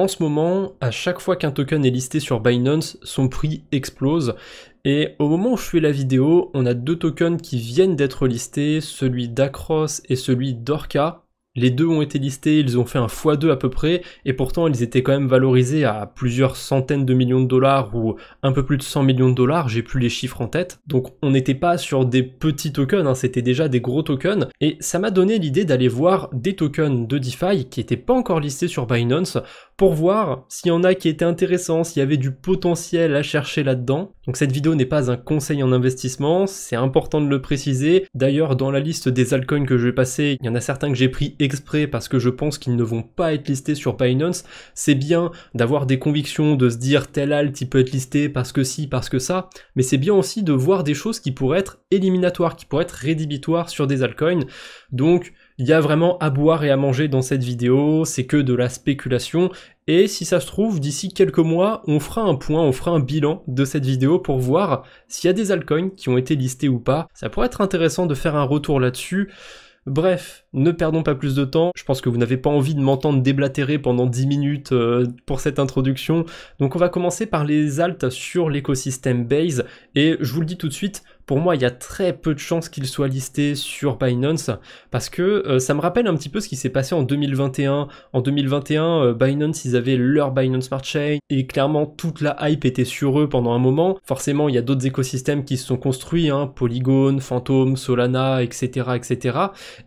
En ce moment, à chaque fois qu'un token est listé sur Binance, son prix explose. Et au moment où je fais la vidéo, on a deux tokens qui viennent d'être listés, celui d'Acros et celui d'Orca. Les deux ont été listés, ils ont fait un x2 à peu près, et pourtant ils étaient quand même valorisés à plusieurs centaines de millions de dollars ou un peu plus de 100 millions de dollars, j'ai plus les chiffres en tête. Donc on n'était pas sur des petits tokens, hein, c'était déjà des gros tokens, et ça m'a donné l'idée d'aller voir des tokens de DeFi qui n'étaient pas encore listés sur Binance, pour voir s'il y en a qui étaient intéressants, s'il y avait du potentiel à chercher là-dedans. Donc cette vidéo n'est pas un conseil en investissement, c'est important de le préciser. D'ailleurs, dans la liste des altcoins que je vais passer, il y en a certains que j'ai pris exprès parce que je pense qu'ils ne vont pas être listés sur Binance. C'est bien d'avoir des convictions, de se dire tel alt il peut être listé parce que si, parce que ça, mais c'est bien aussi de voir des choses qui pourraient être éliminatoires, qui pourraient être rédhibitoires sur des altcoins. Donc il y a vraiment à boire et à manger dans cette vidéo, c'est que de la spéculation, et si ça se trouve, d'ici quelques mois, on fera un point, on fera un bilan de cette vidéo pour voir s'il y a des altcoins qui ont été listés ou pas. Ça pourrait être intéressant de faire un retour là-dessus. Bref, ne perdons pas plus de temps, je pense que vous n'avez pas envie de m'entendre déblatérer pendant 10 minutes pour cette introduction, donc on va commencer par les alts sur l'écosystème Base, et je vous le dis tout de suite, pour moi il y a très peu de chances qu'ils soient listés sur Binance, parce que ça me rappelle un petit peu ce qui s'est passé en 2021. En 2021, Binance, ils avaient leur Binance Smart Chain, et clairement toute la hype était sur eux pendant un moment. Forcément, il y a d'autres écosystèmes qui se sont construits, hein, Polygon, Phantom, Solana, etc. etc.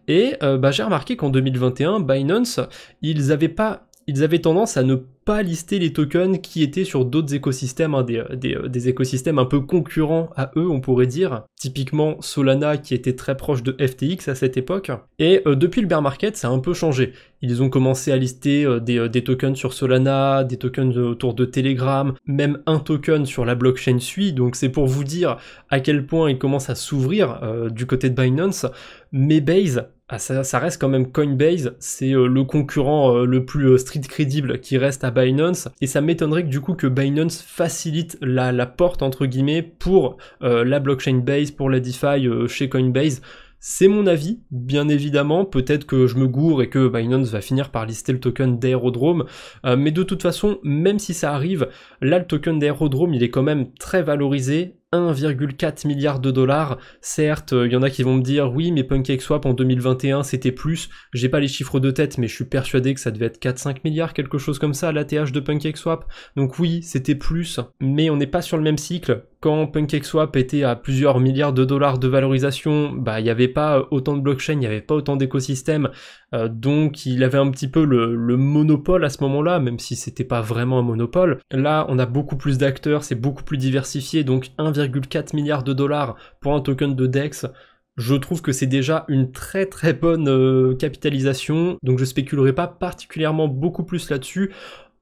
Et j'ai remarqué qu'en 2021, Binance, ils avaient tendance à ne pas lister les tokens qui étaient sur d'autres écosystèmes, hein, des écosystèmes un peu concurrents à eux, on pourrait dire. Typiquement Solana qui était très proche de FTX à cette époque. Et depuis le bear market, ça a un peu changé. Ils ont commencé à lister des tokens sur Solana, des tokens autour de Telegram, même un token sur la blockchain Sui. Donc c'est pour vous dire à quel point ils commencent à s'ouvrir du côté de Binance. Mais Base, ça reste quand même Coinbase, c'est le concurrent le plus street crédible qui reste à Binance, et ça m'étonnerait que du coup que Binance facilite la porte entre guillemets pour la blockchain Base, pour la DeFi chez Coinbase. C'est mon avis, bien évidemment, peut-être que je me gourre et que Binance va finir par lister le token d'Aerodrome, mais de toute façon, même si ça arrive, là le token d'Aerodrome il est quand même très valorisé, 1,4 milliard de dollars. Certes, il y en a qui vont me dire oui mais PancakeSwap en 2021 c'était plus, j'ai pas les chiffres de tête mais je suis persuadé que ça devait être 4-5 milliards, quelque chose comme ça, l'ATH de PancakeSwap, donc oui c'était plus, mais on n'est pas sur le même cycle. Quand PancakeSwap était à plusieurs milliards de dollars de valorisation, il n'y avait pas autant de blockchain, il n'y avait pas autant d'écosystèmes, donc il avait un petit peu le monopole à ce moment-là, même si c'était pas vraiment un monopole. Là, on a beaucoup plus d'acteurs, c'est beaucoup plus diversifié, donc 1,4 milliard de dollars pour un token de DEX, je trouve que c'est déjà une très très bonne capitalisation, donc je spéculerai pas particulièrement beaucoup plus là-dessus.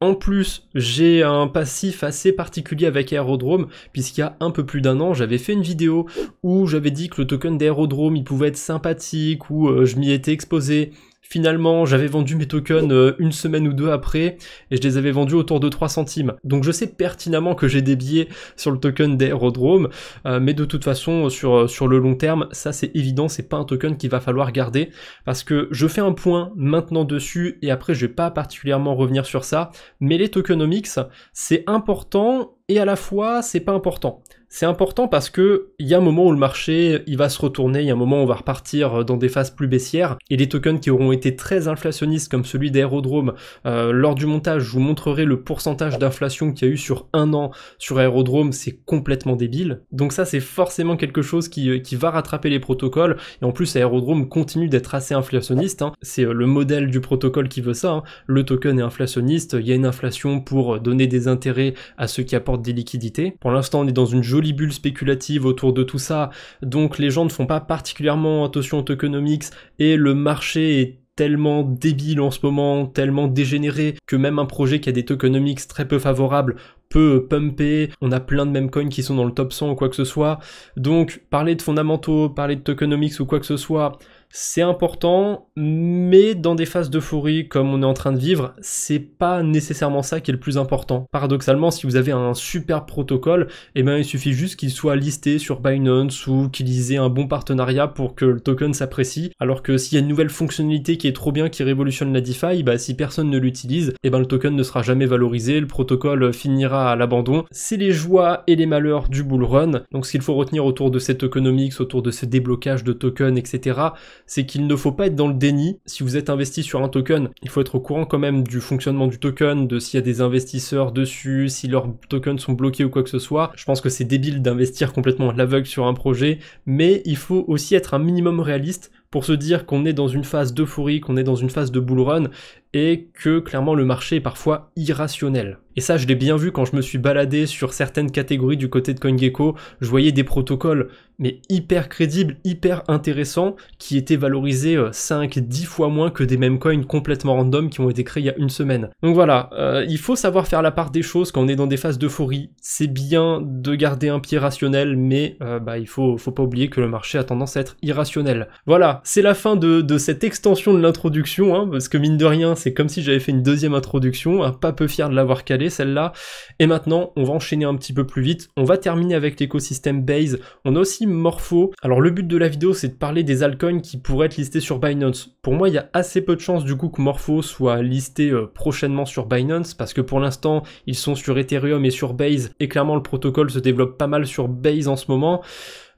En plus, j'ai un passif assez particulier avec Aerodrome, puisqu'il y a un peu plus d'un an, j'avais fait une vidéo où j'avais dit que le token d'Aerodrome, il pouvait être sympathique, où je m'y étais exposé. Finalement, j'avais vendu mes tokens une semaine ou deux après, et je les avais vendus autour de 3 centimes. Donc je sais pertinemment que j'ai des billets sur le token d'Aerodrome, mais de toute façon, sur le long terme, ça c'est évident, c'est pas un token qu'il va falloir garder, parce que je fais un point maintenant dessus, et après je vais pas particulièrement revenir sur ça, mais les tokenomics, c'est important, et à la fois, c'est pas important. C'est important parce que il y a un moment où le marché il va se retourner, il y a un moment où on va repartir dans des phases plus baissières, et les tokens qui auront été très inflationnistes comme celui d'Aerodrome, lors du montage je vous montrerai le pourcentage d'inflation qu'il y a eu sur un an sur Aerodrome, c'est complètement débile, donc ça c'est forcément quelque chose qui va rattraper les protocoles, et en plus Aerodrome continue d'être assez inflationniste, hein. C'est le modèle du protocole qui veut ça, hein. Le token est inflationniste, il y a une inflation pour donner des intérêts à ceux qui apportent des liquidités. Pour l'instant on est dans une jolie bulle spéculative autour de tout ça, donc les gens ne font pas particulièrement attention aux tokenomics, et le marché est tellement débile en ce moment, tellement dégénéré, que même un projet qui a des tokenomics très peu favorables peut pumper. On a plein de meme coins qui sont dans le top 100 ou quoi que ce soit, donc parler de fondamentaux, parler de tokenomics ou quoi que ce soit, C'est important, mais dans des phases d'euphorie comme on est en train de vivre, c'est pas nécessairement ça qui est le plus important. Paradoxalement, si vous avez un super protocole, eh ben il suffit juste qu'il soit listé sur Binance ou qu'il ait un bon partenariat pour que le token s'apprécie, alors que s'il y a une nouvelle fonctionnalité qui est trop bien, qui révolutionne la DeFi, bah si personne ne l'utilise, eh ben le token ne sera jamais valorisé, le protocole finira à l'abandon. C'est les joies et les malheurs du bull run. Donc ce qu'il faut retenir autour de ces tokenomics, autour de ce déblocage de tokens, etc., c'est qu'il ne faut pas être dans le déni. Si vous êtes investi sur un token, il faut être au courant quand même du fonctionnement du token, de s'il y a des investisseurs dessus, si leurs tokens sont bloqués ou quoi que ce soit. Je pense que c'est débile d'investir complètement à l'aveugle sur un projet, mais il faut aussi être un minimum réaliste pour se dire qu'on est dans une phase d'euphorie, qu'on est dans une phase de bull run, et que clairement le marché est parfois irrationnel. Et ça, je l'ai bien vu quand je me suis baladé sur certaines catégories du côté de CoinGecko, je voyais des protocoles, mais hyper crédibles, hyper intéressants, qui étaient valorisés 5-10 fois moins que des mêmes coins complètement random qui ont été créés il y a une semaine. Donc voilà, il faut savoir faire la part des choses quand on est dans des phases d'euphorie. C'est bien de garder un pied rationnel, mais il faut pas oublier que le marché a tendance à être irrationnel. Voilà, c'est la fin de cette extension de l'introduction, hein, parce que mine de rien, c'est comme si j'avais fait une deuxième introduction, pas peu fier de l'avoir calée celle-là, et maintenant on va enchaîner un petit peu plus vite, on va terminer avec l'écosystème Base, on a aussi Morpho. Alors le but de la vidéo c'est de parler des altcoins qui pourraient être listés sur Binance. Pour moi il y a assez peu de chances du coup que Morpho soit listé prochainement sur Binance, parce que pour l'instant ils sont sur Ethereum et sur Base, et clairement le protocole se développe pas mal sur Base en ce moment.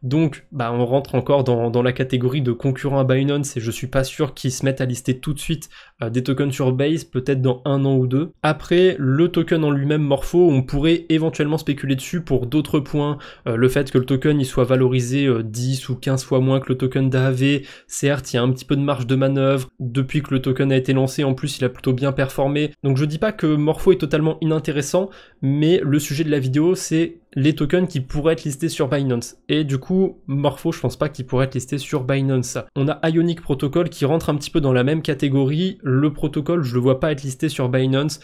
Donc, on rentre encore dans la catégorie de concurrents à Binance et je suis pas sûr qu'ils se mettent à lister tout de suite des tokens sur Base, peut-être dans 1 an ou 2. Après, le token en lui-même Morpho, on pourrait éventuellement spéculer dessus pour d'autres points. Le fait que le token il soit valorisé 10 ou 15 fois moins que le token d'AAV, certes, il y a un petit peu de marge de manœuvre. Depuis que le token a été lancé, en plus, il a plutôt bien performé. Donc je dis pas que Morpho est totalement inintéressant, mais le sujet de la vidéo, c'est les tokens qui pourraient être listés sur Binance. Et du coup, Morpho, je pense pas qu'il pourrait être listé sur Binance. On a Ionic Protocol qui rentre un petit peu dans la même catégorie. Le protocole, je le vois pas être listé sur Binance.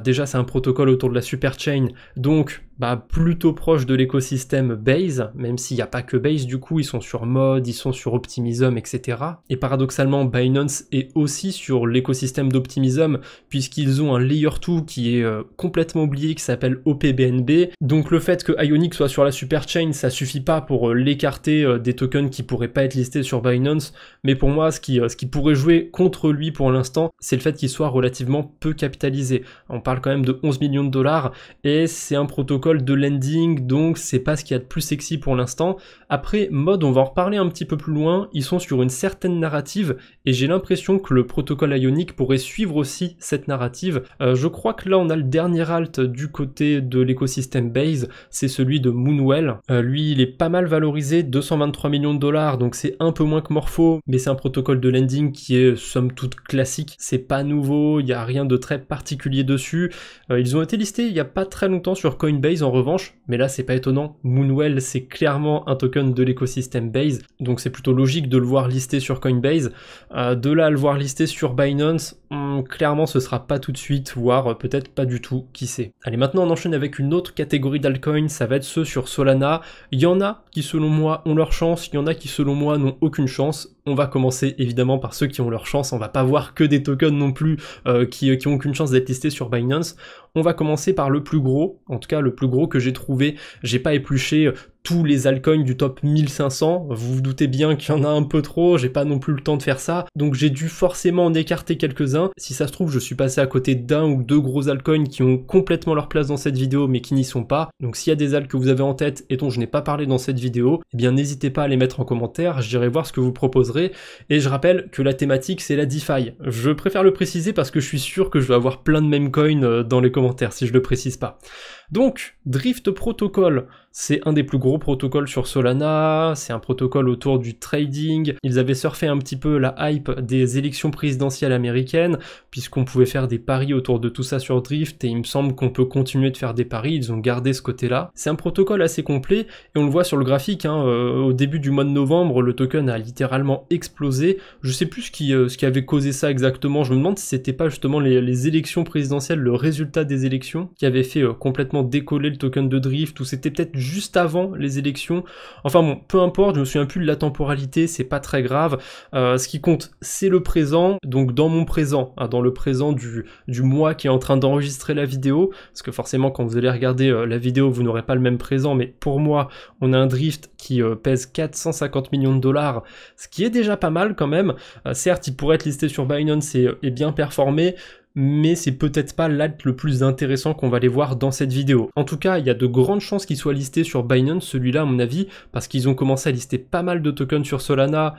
Déjà, c'est un protocole autour de la superchain, donc plutôt proche de l'écosystème Base, même s'il n'y a pas que Base, du coup, ils sont sur Mod, ils sont sur Optimism, etc. Et paradoxalement, Binance est aussi sur l'écosystème d'Optimism, puisqu'ils ont un Layer 2 qui est complètement oublié, qui s'appelle OPBNB. Donc le fait que Ionic soit sur la superchain, ça suffit pas pour l'écarter des tokens qui pourraient pas être listés sur Binance, mais pour moi, ce qui pourrait jouer contre lui pour l'instant, c'est le fait qu'il soit relativement peu capitalisé. On parle quand même de 11 millions de dollars, et c'est un protocole de lending, donc c'est pas ce qu'il y a de plus sexy pour l'instant. Après, Mod, on va en reparler un petit peu plus loin, ils sont sur une certaine narrative, et j'ai l'impression que le protocole Ionic pourrait suivre aussi cette narrative. Je crois que là, on a le dernier alt du côté de l'écosystème Base, c'est celui de Moonwell. Lui, il est pas mal valorisé, 223 millions de dollars, donc c'est un peu moins que Morpho, mais c'est un protocole de lending qui est somme toute classique, c'est pas nouveau, il y a rien de très particulier dessus. Ils ont été listés il y a pas très longtemps sur Coinbase en revanche, mais là c'est pas étonnant, Moonwell c'est clairement un token de l'écosystème Base, donc c'est plutôt logique de le voir listé sur Coinbase. De là à le voir listé sur Binance, clairement ce sera pas tout de suite, voire peut-être pas du tout, qui sait. Allez, maintenant on enchaîne avec une autre catégorie d'altcoins, ça va être ceux sur Solana. Il y en a qui selon moi ont leur chance, il y en a qui selon moi n'ont aucune chance. On va commencer évidemment par ceux qui ont leur chance, on va pas voir que des tokens non plus qui ont aucune chance d'être listés sur Binance. On va commencer par le plus gros, en tout cas le plus gros que j'ai trouvé. J'ai pas épluché tous les altcoins du top 1500, vous vous doutez bien qu'il y en a un peu trop, j'ai pas non plus le temps de faire ça, donc j'ai dû forcément en écarter quelques-uns. Si ça se trouve, je suis passé à côté d'un ou deux gros altcoins qui ont complètement leur place dans cette vidéo mais qui n'y sont pas. Donc s'il y a des alts que vous avez en tête et dont je n'ai pas parlé dans cette vidéo, eh bien n'hésitez pas à les mettre en commentaire, j'irai voir ce que vous proposerez. Et je rappelle que la thématique c'est la DeFi. Je préfère le préciser parce que je suis sûr que je vais avoir plein de meme coins dans les commentaires si je le précise pas. Donc, Drift Protocol, c'est un des plus gros protocoles sur Solana, c'est un protocole autour du trading. Ils avaient surfé un petit peu la hype des élections présidentielles américaines, puisqu'on pouvait faire des paris autour de tout ça sur Drift, et il me semble qu'on peut continuer de faire des paris, ils ont gardé ce côté-là. C'est un protocole assez complet, et on le voit sur le graphique, au début du mois de novembre, le token a littéralement explosé. Je sais plus ce qui avait causé ça exactement, je me demande si c'était pas justement les élections présidentielles, le résultat des élections, qui avait fait complètement complètement décollé le token de Drift, ou c'était peut-être juste avant les élections. Enfin bon, peu importe, je me souviens plus de la temporalité, c'est pas très grave. Ce qui compte, c'est le présent, donc dans mon présent, hein, dans le présent du mois qui est en train d'enregistrer la vidéo, parce que forcément quand vous allez regarder la vidéo, vous n'aurez pas le même présent, mais pour moi, on a un Drift qui pèse 450 millions de dollars, ce qui est déjà pas mal quand même. Certes, il pourrait être listé sur Binance et bien performé, mais c'est peut-être pas l'alt le plus intéressant qu'on va aller voir dans cette vidéo. En tout cas, il y a de grandes chances qu'il soit listé sur Binance, celui-là à mon avis, parce qu'ils ont commencé à lister pas mal de tokens sur Solana,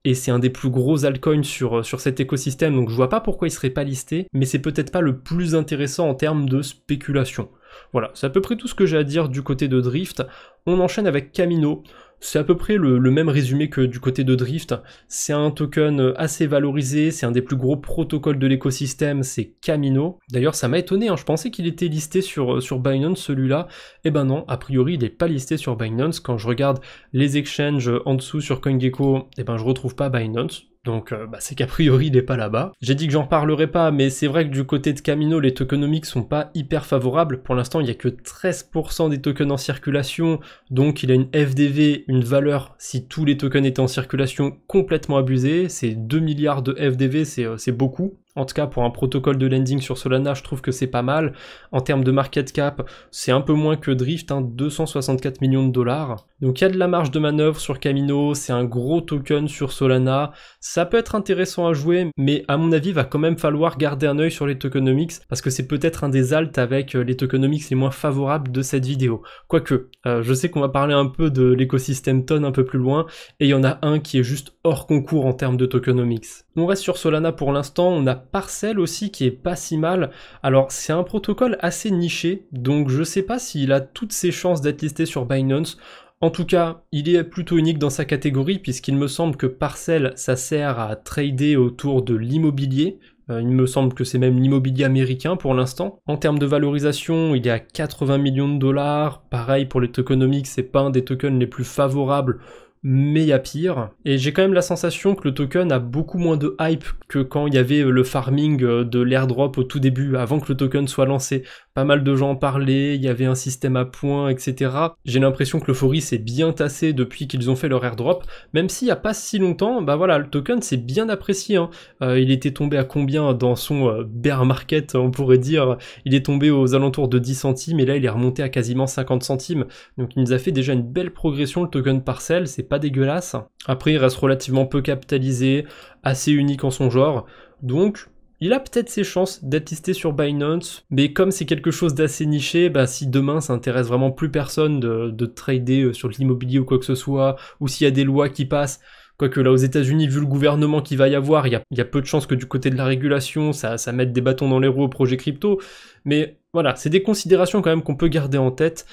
et c'est un des plus gros altcoins sur cet écosystème, donc je vois pas pourquoi il serait pas listé, mais c'est peut-être pas le plus intéressant en termes de spéculation. Voilà, c'est à peu près tout ce que j'ai à dire du côté de Drift. On enchaîne avec Kamino. C'est à peu près le même résumé que du côté de Drift. C'est un token assez valorisé, c'est un des plus gros protocoles de l'écosystème, c'est Kamino. D'ailleurs, ça m'a étonné, hein, je pensais qu'il était listé sur Binance, celui-là. Eh ben non, a priori, il n'est pas listé sur Binance. Quand je regarde les exchanges en dessous sur CoinGecko, eh ben je retrouve pas Binance. Donc c'est qu'a priori il n'est pas là-bas. J'ai dit que j'en parlerai pas, mais c'est vrai que du côté de Kamino, les tokenomics sont pas hyper favorables. Pour l'instant, il n'y a que 13% des tokens en circulation, donc il a une FDV, une valeur, si tous les tokens étaient en circulation, complètement abusée. C'est 2 milliards de FDV, c'est beaucoup. En tout cas, pour un protocole de lending sur Solana, je trouve que c'est pas mal. En termes de market cap, c'est un peu moins que Drift, 264 millions de dollars. Donc il y a de la marge de manœuvre sur Kamino, c'est un gros token sur Solana. Ça peut être intéressant à jouer, mais à mon avis, il va quand même falloir garder un œil sur les tokenomics, parce que c'est peut-être un des alts avec les tokenomics les moins favorables de cette vidéo. Quoique, je sais qu'on va parler un peu de l'écosystème TON un peu plus loin, et il y en a un qui est juste hors concours en termes de tokenomics. On reste sur Solana pour l'instant, on a Parcel aussi qui est pas si mal. Alors c'est un protocole assez niché, donc je sais pas s'il a toutes ses chances d'être listé sur Binance. En tout cas, il est plutôt unique dans sa catégorie puisqu'il me semble que Parcel, ça sert à trader autour de l'immobilier. Il me semble que c'est même l'immobilier américain pour l'instant. En termes de valorisation, il est à 80 millions de dollars. Pareil pour les tokenomics, c'est pas un des tokens les plus favorables, mais il y a pire. Et j'ai quand même la sensation que le token a beaucoup moins de hype que quand il y avait le farming de l'airdrop au tout début, avant que le token soit lancé. Pas mal de gens en parlaient, il y avait un système à points, etc. J'ai l'impression que l'euphorie s'est bien tassée depuis qu'ils ont fait leur airdrop, même s'il n'y a pas si longtemps, bah voilà, le token s'est bien apprécié, hein. Il était tombé à combien dans son bear market, on pourrait dire. Il est tombé aux alentours de 10 centimes, et là il est remonté à quasiment 50 centimes. Donc il nous a fait déjà une belle progression, le token Parcel, c'est pas dégueulasse. Après il reste relativement peu capitalisé, assez unique en son genre, donc il a peut-être ses chances d'être listé sur Binance, mais comme c'est quelque chose d'assez niché, bah si demain ça intéresse vraiment plus personne de trader sur l'immobilier ou quoi que ce soit, ou s'il y a des lois qui passent, quoique là aux États-Unis, vu le gouvernement qu'il va y avoir, il y a peu de chances que du côté de la régulation, ça mette des bâtons dans les roues au projet crypto, mais voilà, c'est des considérations quand même qu'on peut garder en tête.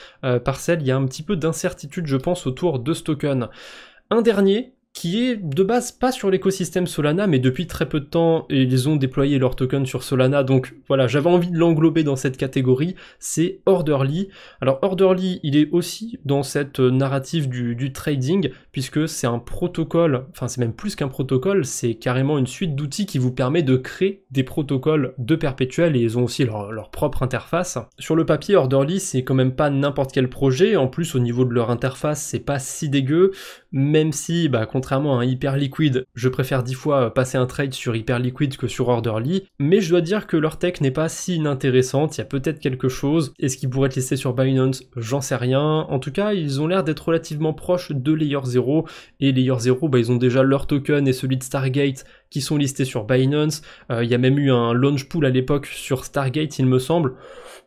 Parcel, il y a un petit peu d'incertitude, je pense, autour de ce token. Un dernier, qui est de base pas sur l'écosystème Solana, mais depuis très peu de temps, ils ont déployé leur token sur Solana, donc voilà, j'avais envie de l'englober dans cette catégorie, c'est Orderly. Alors Orderly, il est aussi dans cette narrative du trading, puisque c'est un protocole, enfin c'est même plus qu'un protocole, c'est carrément une suite d'outils qui vous permet de créer des protocoles de perpétuel, et ils ont aussi leur propre interface. Sur le papier, Orderly, c'est quand même pas n'importe quel projet, en plus au niveau de leur interface, c'est pas si dégueu, même si, contrairement à un Hyperliquid, je préfère 10 fois passer un trade sur Hyperliquid que sur Orderly, mais je dois dire que leur tech n'est pas si inintéressante, il y a peut-être quelque chose. Est-ce qu'ils pourraient être listés sur Binance? J'en sais rien. En tout cas, ils ont l'air d'être relativement proches de Layer 0, et Layer 0, ils ont déjà leur token et celui de Stargate qui sont listés sur Binance. Il y a même eu un launch pool à l'époque sur Stargate, il me semble.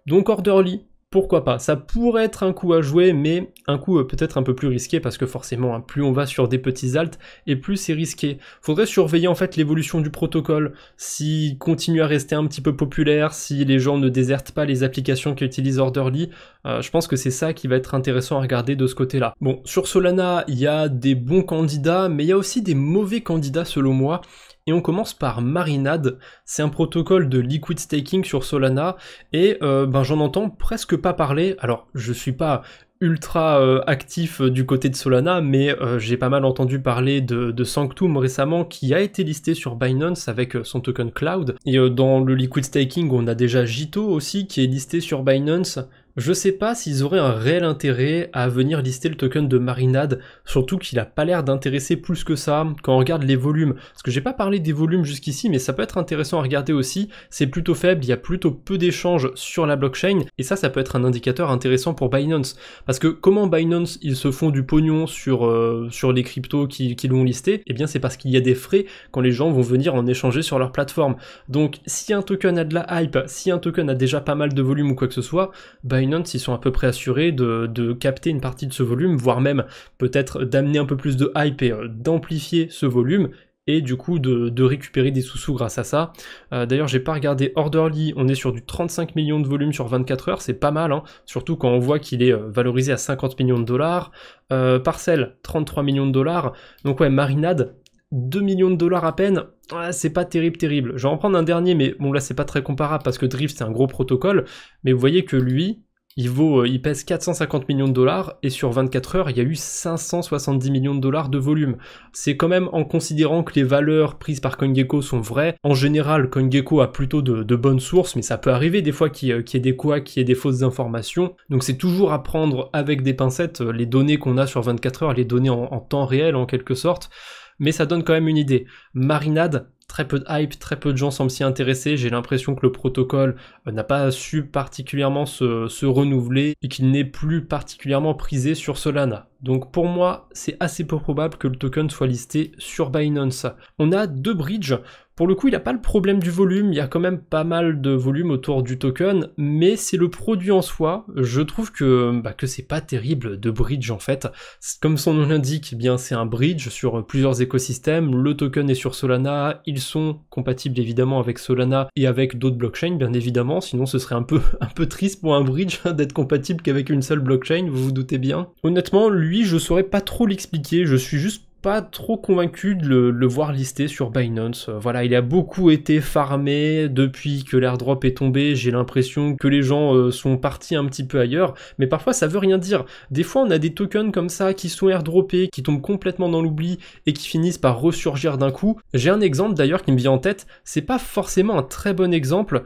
Donc Orderly, pourquoi pas, ça pourrait être un coup à jouer, mais un coup peut-être un peu plus risqué, parce que forcément, plus on va sur des petits alts, et plus c'est risqué. Faudrait surveiller en fait l'évolution du protocole, s'il continue à rester un petit peu populaire, si les gens ne désertent pas les applications qui utilisent Orderly, je pense que c'est ça qui va être intéressant à regarder de ce côté-là. Bon, sur Solana, il y a des bons candidats, mais il y a aussi des mauvais candidats selon moi. Et on commence par Marinade, c'est un protocole de liquid staking sur Solana, et j'en entends presque pas parler. Alors je suis pas ultra actif du côté de Solana, mais j'ai pas mal entendu parler de Sanctum récemment, qui a été listé sur Binance avec son token Cloud, et dans le liquid staking on a déjà Jito aussi qui est listé sur Binance, Je sais pas s'ils auraient un réel intérêt à venir lister le token de Marinade, surtout qu'il a pas l'air d'intéresser plus que ça quand on regarde les volumes. Parce que j'ai pas parlé des volumes jusqu'ici, mais ça peut être intéressant à regarder aussi. C'est plutôt faible, il y a plutôt peu d'échanges sur la blockchain, et ça peut être un indicateur intéressant pour Binance. Parce que comment Binance, ils se font du pognon sur les cryptos qui l'ont listé? Eh bien c'est parce qu'il y a des frais quand les gens vont venir en échanger sur leur plateforme. Donc si un token a de la hype, si un token a déjà pas mal de volume ou quoi que ce soit, Binance ils sont à peu près assurés de capter une partie de ce volume, voire même peut-être d'amener un peu plus de hype et d'amplifier ce volume, et du coup de récupérer des sous-sous grâce à ça. D'ailleurs j'ai pas regardé Orderly, on est sur du 35 millions de volume sur 24 heures, c'est pas mal, hein, surtout quand on voit qu'il est valorisé à 50 millions de dollars. Parcel, 33 millions de dollars, donc ouais, Marinade, 2 millions de dollars à peine, c'est pas terrible. Je vais en prendre un dernier, mais bon là c'est pas très comparable parce que Drift c'est un gros protocole, mais vous voyez que lui, il pèse 450 millions de dollars, et sur 24 heures, il y a eu 570 millions de dollars de volume. C'est quand même en considérant que les valeurs prises par CoinGecko sont vraies. En général, CoinGecko a plutôt de bonnes sources, mais ça peut arriver des fois qu'il y ait des couacs, qu'il y ait des fausses informations. Donc c'est toujours à prendre avec des pincettes les données qu'on a sur 24 heures, les données en temps réel en quelque sorte. Mais ça donne quand même une idée. Marinade, très peu de hype, très peu de gens semblent s'y intéresser. J'ai l'impression que le protocole n'a pas su particulièrement se renouveler et qu'il n'est plus particulièrement prisé sur Solana. Donc pour moi, c'est assez peu probable que le token soit listé sur Binance. On a deux bridges. Pour le coup, il n'a pas le problème du volume, il y a quand même pas mal de volume autour du token, mais c'est le produit en soi. Je trouve que c'est pas terrible de bridge en fait. Comme son nom l'indique, eh bien c'est un bridge sur plusieurs écosystèmes. Le token est sur Solana, ils sont compatibles évidemment avec Solana et avec d'autres blockchains bien évidemment, sinon ce serait un peu triste pour un bridge d'être compatible qu'avec une seule blockchain, vous vous doutez bien. Honnêtement, lui je saurais pas trop l'expliquer, je suis juste pas trop convaincu de le voir listé sur Binance. Voilà, il a beaucoup été farmé depuis que l'airdrop est tombé, j'ai l'impression que les gens sont partis un petit peu ailleurs, mais parfois ça veut rien dire. Des fois on a des tokens comme ça qui sont airdroppés, qui tombent complètement dans l'oubli et qui finissent par ressurgir d'un coup. J'ai un exemple d'ailleurs qui me vient en tête, c'est pas forcément un très bon exemple,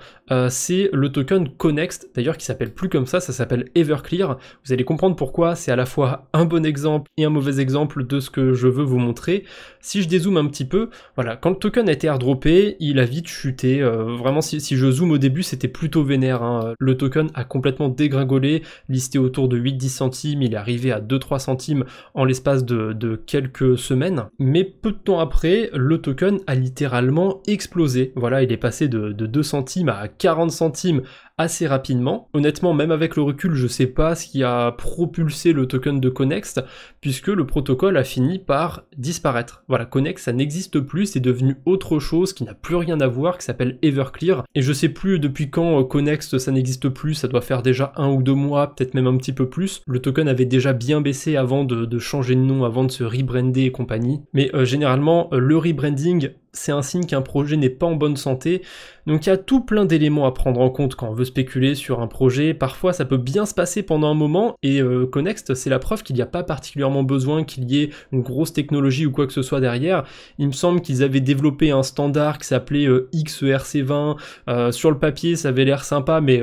c'est le token Connext, d'ailleurs qui s'appelle plus comme ça s'appelle Everclear. Vous allez comprendre pourquoi c'est à la fois un bon exemple et un mauvais exemple de ce que je veux vous montrer. Si je dézoome un petit peu, voilà, quand le token a été airdroppé, il a vite chuté. Vraiment, si je zoome au début, c'était plutôt vénère, hein. Le token a complètement dégringolé, listé autour de 8-10 centimes, il est arrivé à 2-3 centimes en l'espace de quelques semaines. Mais peu de temps après, le token a littéralement explosé. Voilà, il est passé de 2 centimes à 40 centimes assez rapidement. Honnêtement, même avec le recul, je sais pas ce qui a propulsé le token de Connext, puisque le protocole a fini par disparaître. Voilà, Connext, ça n'existe plus, c'est devenu autre chose qui n'a plus rien à voir, qui s'appelle Everclear. Et je sais plus depuis quand Connext ça n'existe plus, ça doit faire déjà 1 ou 2 mois, peut-être même un petit peu plus. Le token avait déjà bien baissé avant de changer de nom, avant de se rebrander et compagnie. Mais généralement, le rebranding, c'est un signe qu'un projet n'est pas en bonne santé. Donc il y a tout plein d'éléments à prendre en compte quand on veut spéculer sur un projet. Parfois ça peut bien se passer pendant un moment, et Connext c'est la preuve qu'il n'y a pas particulièrement besoin qu'il y ait une grosse technologie ou quoi que ce soit derrière. Il me semble qu'ils avaient développé un standard qui s'appelait XERC20. Sur le papier ça avait l'air sympa, mais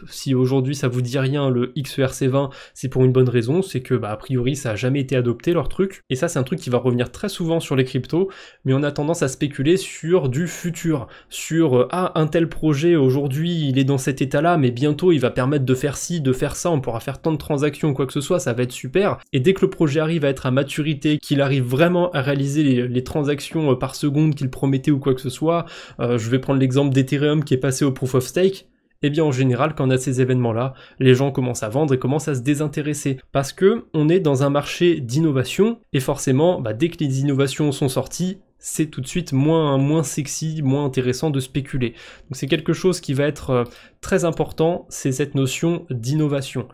si aujourd'hui ça vous dit rien, le XERC20, c'est pour une bonne raison, c'est que a priori ça a jamais été adopté leur truc. Et ça c'est un truc qui va revenir très souvent sur les cryptos, mais on a tendance à spéculer sur du futur, sur un tel projet aujourd'hui il est dans cet état là, mais bientôt il va permettre de faire ci, de faire ça, on pourra faire tant de transactions ou quoi que ce soit, ça va être super. Et dès que le projet arrive à être à maturité, qu'il arrive vraiment à réaliser les transactions par seconde qu'il promettait ou quoi que ce soit, je vais prendre l'exemple d'Ethereum qui est passé au Proof of Stake, eh bien en général quand on a ces événements-là, les gens commencent à vendre et commencent à se désintéresser, parce que on est dans un marché d'innovation, et forcément dès que les innovations sont sorties, c'est tout de suite moins sexy, moins intéressant de spéculer. Donc c'est quelque chose qui va être très important, c'est cette notion d'innovation.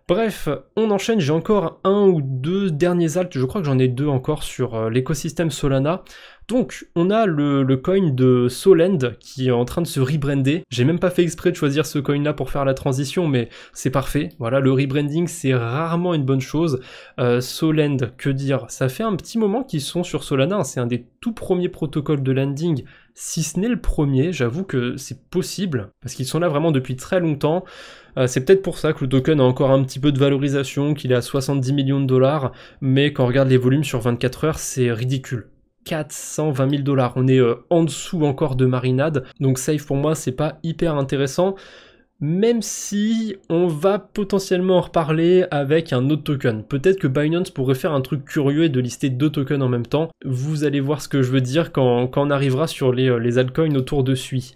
Bref, on enchaîne, j'ai encore 1 ou 2 derniers alts, je crois que j'en ai 2 encore sur l'écosystème Solana. Donc, on a le coin de Solend qui est en train de se rebrander. J'ai même pas fait exprès de choisir ce coin-là pour faire la transition, mais c'est parfait. Voilà, le rebranding, c'est rarement une bonne chose. Solend, que dire? Ça fait un petit moment qu'ils sont sur Solana, hein. C'est un des tout premiers protocoles de lending Si ce n'est le premier, j'avoue que c'est possible, parce qu'ils sont là vraiment depuis très longtemps. C'est peut-être pour ça que le token a encore un petit peu de valorisation, qu'il est à 70 millions de dollars, mais quand on regarde les volumes sur 24 heures, c'est ridicule. 420 000 dollars, on est en dessous encore de Marinade, donc safe pour moi c'est pas hyper intéressant. Même si on va potentiellement en reparler avec un autre token. Peut-être que Binance pourrait faire un truc curieux et de lister 2 tokens en même temps. Vous allez voir ce que je veux dire quand on arrivera sur les altcoins autour de SUI.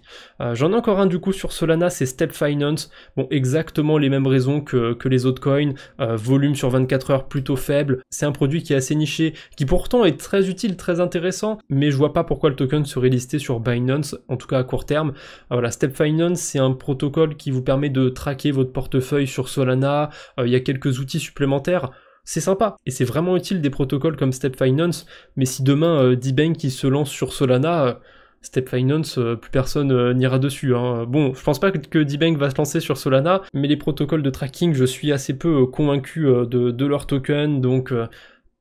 J'en ai encore un du coup sur Solana, c'est Step Finance. Bon, exactement les mêmes raisons que les autres coins. Volume sur 24 heures plutôt faible. C'est un produit qui est assez niché, qui pourtant est très utile, très intéressant, mais je vois pas pourquoi le token serait listé sur Binance, en tout cas à court terme. Voilà, Step Finance, c'est un protocole qui vous permet de traquer votre portefeuille sur Solana, il y a quelques outils supplémentaires, c'est sympa, et c'est vraiment utile des protocoles comme Step Finance, mais si demain D-Bank qui se lance sur Solana, Step Finance, plus personne n'ira dessus. Hein. Bon, je pense pas que D-Bank va se lancer sur Solana, mais les protocoles de tracking, je suis assez peu convaincu de leur token, donc...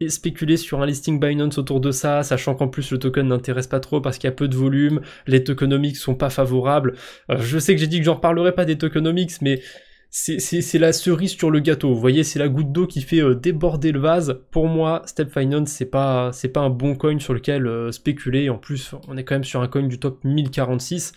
et spéculer sur un listing Binance autour de ça, sachant qu'en plus le token n'intéresse pas trop parce qu'il y a peu de volume, les tokenomics sont pas favorables. Je sais que j'ai dit que j'en reparlerai pas des tokenomics, mais c'est la cerise sur le gâteau. Vous voyez, c'est la goutte d'eau qui fait déborder le vase. Pour moi, Step Finance, c'est pas un bon coin sur lequel spéculer. En plus, on est quand même sur un coin du top 1046.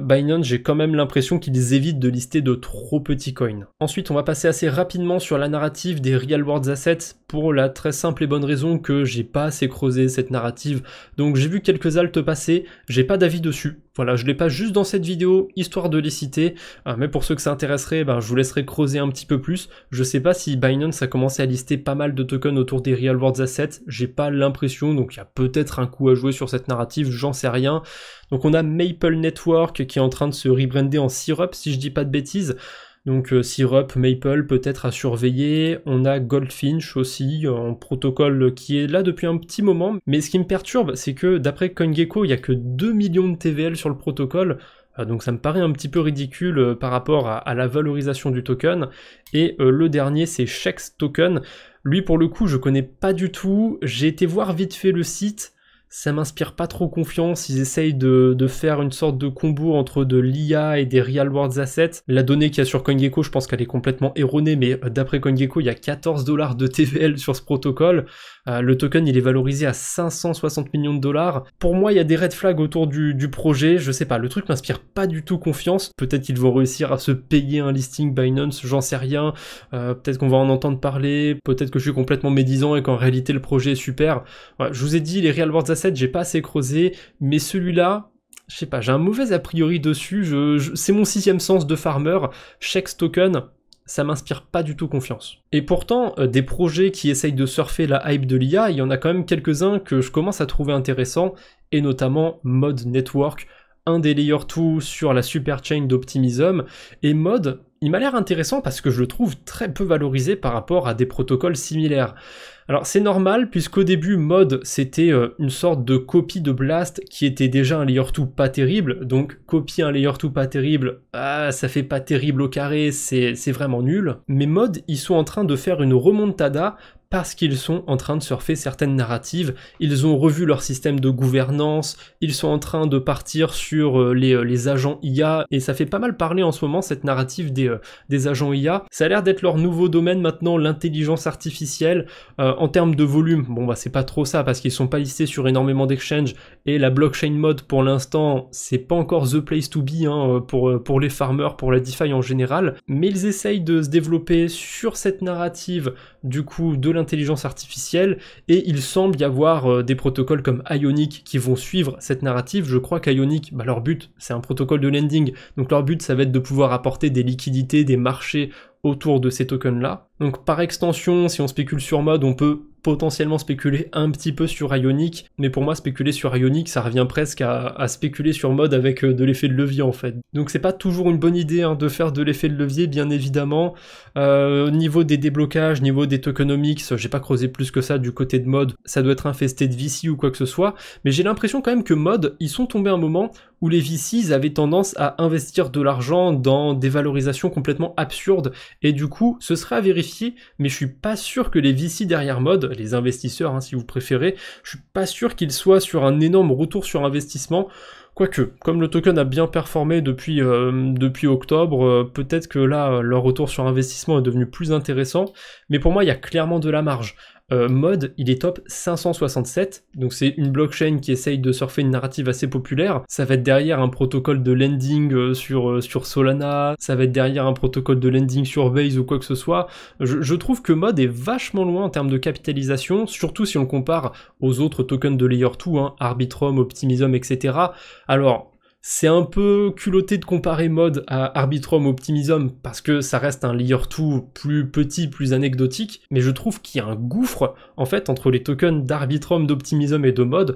Binance, j'ai quand même l'impression qu'ils évitent de lister de trop petits coins. Ensuite, on va passer assez rapidement sur la narrative des Real World Assets pour la très simple et bonne raison que j'ai pas assez creusé cette narrative. Donc j'ai vu quelques alts passer, j'ai pas d'avis dessus. Voilà, je les passe juste dans cette vidéo, histoire de les citer. Mais pour ceux que ça intéresserait, je vous laisserai creuser un petit peu plus. Je sais pas si Binance a commencé à lister pas mal de tokens autour des Real World Assets. J'ai pas l'impression, donc il y a peut-être un coup à jouer sur cette narrative, j'en sais rien. Donc on a Maple Network qui est en train de se rebrander en Syrup, si je dis pas de bêtises. Donc Syrup, Maple peut-être à surveiller. On a Goldfinch aussi, un protocole qui est là depuis un petit moment. Mais ce qui me perturbe, c'est que d'après CoinGecko, il n'y a que 2 millions de TVL sur le protocole. Donc ça me paraît un petit peu ridicule par rapport à la valorisation du token. Et le dernier, c'est Shex Token. Lui, pour le coup, je connais pas du tout. J'ai été voir vite fait le site. Ça m'inspire pas trop confiance, ils essayent de faire une sorte de combo entre de l'IA et des Real World Assets. La donnée qu'il y a sur CoinGecko, je pense qu'elle est complètement erronée, mais d'après CoinGecko, il y a 14 $ de TVL sur ce protocole. Le token, il est valorisé à 560 millions de dollars. Pour moi, il y a des red flags autour du projet, je sais pas, le truc m'inspire pas du tout confiance. Peut-être qu'ils vont réussir à se payer un listing Binance, j'en sais rien. Peut-être qu'on va en entendre parler, peut-être que je suis complètement médisant et qu'en réalité le projet est super. Voilà, je vous ai dit, les Real World Assets, j'ai pas assez creusé, mais celui-là, je sais pas, j'ai un mauvais a priori dessus, c'est mon 6e sens de farmer. Shex Token, ça m'inspire pas du tout confiance. Et pourtant, des projets qui essayent de surfer la hype de l'IA, il y en a quand même quelques-uns que je commence à trouver intéressants, et notamment Mod Network, un des layer 2 sur la super chain d'Optimism, et Mod, il m'a l'air intéressant parce que je le trouve très peu valorisé par rapport à des protocoles similaires. Alors c'est normal puisqu'au début Mod c'était une sorte de copie de Blast qui était déjà un layer 2 pas terrible, donc copier un layer 2 pas terrible, ça fait pas terrible au carré, c'est vraiment nul. Mais Mod, ils sont en train de faire une remontada parce qu'ils sont en train de surfer certaines narratives, ils ont revu leur système de gouvernance, ils sont en train de partir sur les agents IA, et ça fait pas mal parler en ce moment cette narrative des agents IA. Ça a l'air d'être leur nouveau domaine maintenant, l'intelligence artificielle. En termes de volume, bon c'est pas trop ça parce qu'ils sont pas listés sur énormément d'exchanges, et la blockchain mode pour l'instant c'est pas encore the place to be pour les farmers, pour la DeFi en général, mais ils essayent de se développer sur cette narrative du coup de l'intelligence artificielle, et il semble y avoir des protocoles comme Ionic qui vont suivre cette narrative. Je crois qu'Ionic, leur but c'est un protocole de lending, donc leur but ça va être de pouvoir apporter des liquidités, des marchés autour de ces tokens là. Donc par extension, si on spécule sur Mod, on peut potentiellement spéculer un petit peu sur Ionic, mais pour moi spéculer sur Ionic ça revient presque à spéculer sur Mod avec de l'effet de levier en fait. Donc c'est pas toujours une bonne idée de faire de l'effet de levier, bien évidemment. Niveau des déblocages, niveau des tokenomics, j'ai pas creusé plus que ça du côté de Mod, ça doit être infesté de VC ou quoi que ce soit, mais j'ai l'impression quand même que Mod, ils sont tombés à un moment où les VCs avaient tendance à investir de l'argent dans des valorisations complètement absurdes, et du coup ce serait à vérifier, mais je suis pas sûr que les VC derrière Mod, les investisseurs si vous préférez, je suis pas sûr qu'ils soient sur un énorme retour sur investissement. Quoique, comme le token a bien performé depuis octobre, peut-être que là, leur retour sur investissement est devenu plus intéressant, mais pour moi, il y a clairement de la marge. Mod, il est top 567, donc c'est une blockchain qui essaye de surfer une narrative assez populaire. Ça va être derrière un protocole de lending sur Solana, ça va être derrière un protocole de lending sur Base ou quoi que ce soit. Je trouve que Mod est vachement loin en termes de capitalisation, surtout si on le compare aux autres tokens de Layer 2, hein, Arbitrum, Optimism, etc. Alors, c'est un peu culotté de comparer Mod à Arbitrum Optimism parce que ça reste un Layer 2 plus petit, plus anecdotique, mais je trouve qu'il y a un gouffre en fait entre les tokens d'Arbitrum, d'Optimism et de Mod.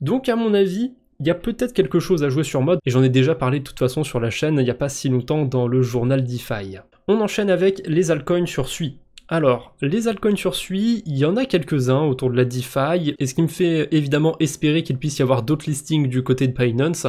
Donc à mon avis, il y a peut-être quelque chose à jouer sur Mod, et j'en ai déjà parlé de toute façon sur la chaîne il n'y a pas si longtemps dans le journal DeFi. On enchaîne avec les altcoins sur Sui. Alors, les altcoins sur Sui, il y en a quelques-uns autour de la DeFi, et ce qui me fait évidemment espérer qu'il puisse y avoir d'autres listings du côté de Binance,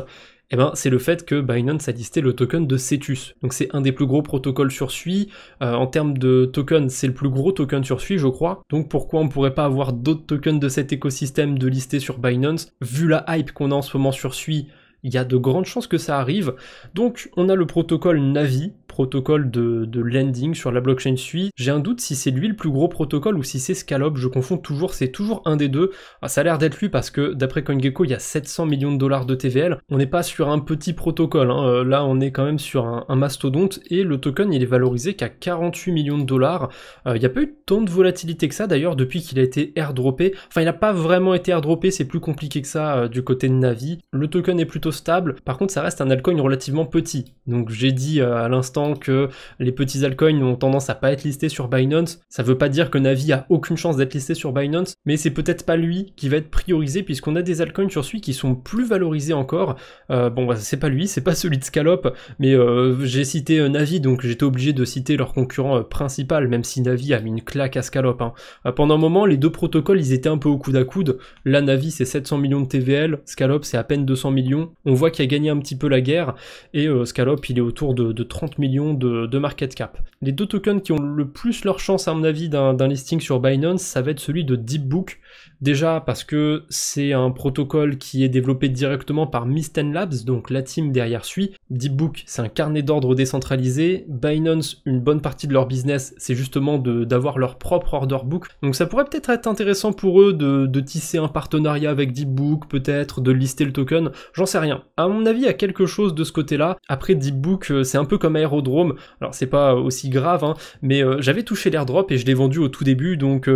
eh ben, c'est le fait que Binance a listé le token de Cetus. Donc c'est un des plus gros protocoles sur Sui. En termes de token, c'est le plus gros token sur Sui, je crois. Donc pourquoi on pourrait pas avoir d'autres tokens de cet écosystème de listés sur Binance? Vu la hype qu'on a en ce moment sur Sui, il y a de grandes chances que ça arrive. Donc on a le protocole Navi, protocole de lending sur la blockchain Sui. J'ai un doute si c'est lui le plus gros protocole ou si c'est Scalop, je confonds toujours, c'est toujours un des deux. Alors, ça a l'air d'être lui parce que d'après CoinGecko, il y a 700 millions de dollars de TVL. On n'est pas sur un petit protocole, hein. Là on est quand même sur un mastodonte et le token il est valorisé qu'à 48 millions de dollars. Il n'y a pas eu tant de volatilité que ça d'ailleurs depuis qu'il a été airdroppé. Enfin il n'a pas vraiment été airdroppé, c'est plus compliqué que ça du côté de Navi. Le token est plutôt stable, par contre ça reste un altcoin relativement petit. Donc j'ai dit à l'instant que les petits altcoins ont tendance à pas être listés sur Binance. Ça veut pas dire que Navi a aucune chance d'être listé sur Binance, mais c'est peut-être pas lui qui va être priorisé puisqu'on a des altcoins sur Sui qui sont plus valorisés encore. Bon bah c'est pas lui, c'est pas celui de Scalop, mais j'ai cité Navi donc j'étais obligé de citer leur concurrent principal, même si Navi a mis une claque à Scalop. Hein. Pendant un moment les deux protocoles ils étaient un peu au coude à coude. Là Navi c'est 700 millions de TVL, Scalop c'est à peine 200 millions. On voit qu'il a gagné un petit peu la guerre et Scalop il est autour de 30 millions de market cap. Les deux tokens qui ont le plus leur chance à mon avis d'un listing sur Binance, ça va être celui de Deepbook. Déjà parce que c'est un protocole qui est développé directement par Mysten Labs, donc la team derrière Sui. Deepbook, c'est un carnet d'ordre décentralisé. Binance, une bonne partie de leur business, c'est justement d'avoir leur propre order book. Donc ça pourrait peut-être être intéressant pour eux de tisser un partenariat avec Deepbook, peut-être de lister le token, j'en sais rien. À mon avis, il y a quelque chose de ce côté-là. Après Deepbook, c'est un peu comme Aerodrome. Alors c'est pas aussi grave, hein, mais j'avais touché l'airdrop et je l'ai vendu au tout début, donc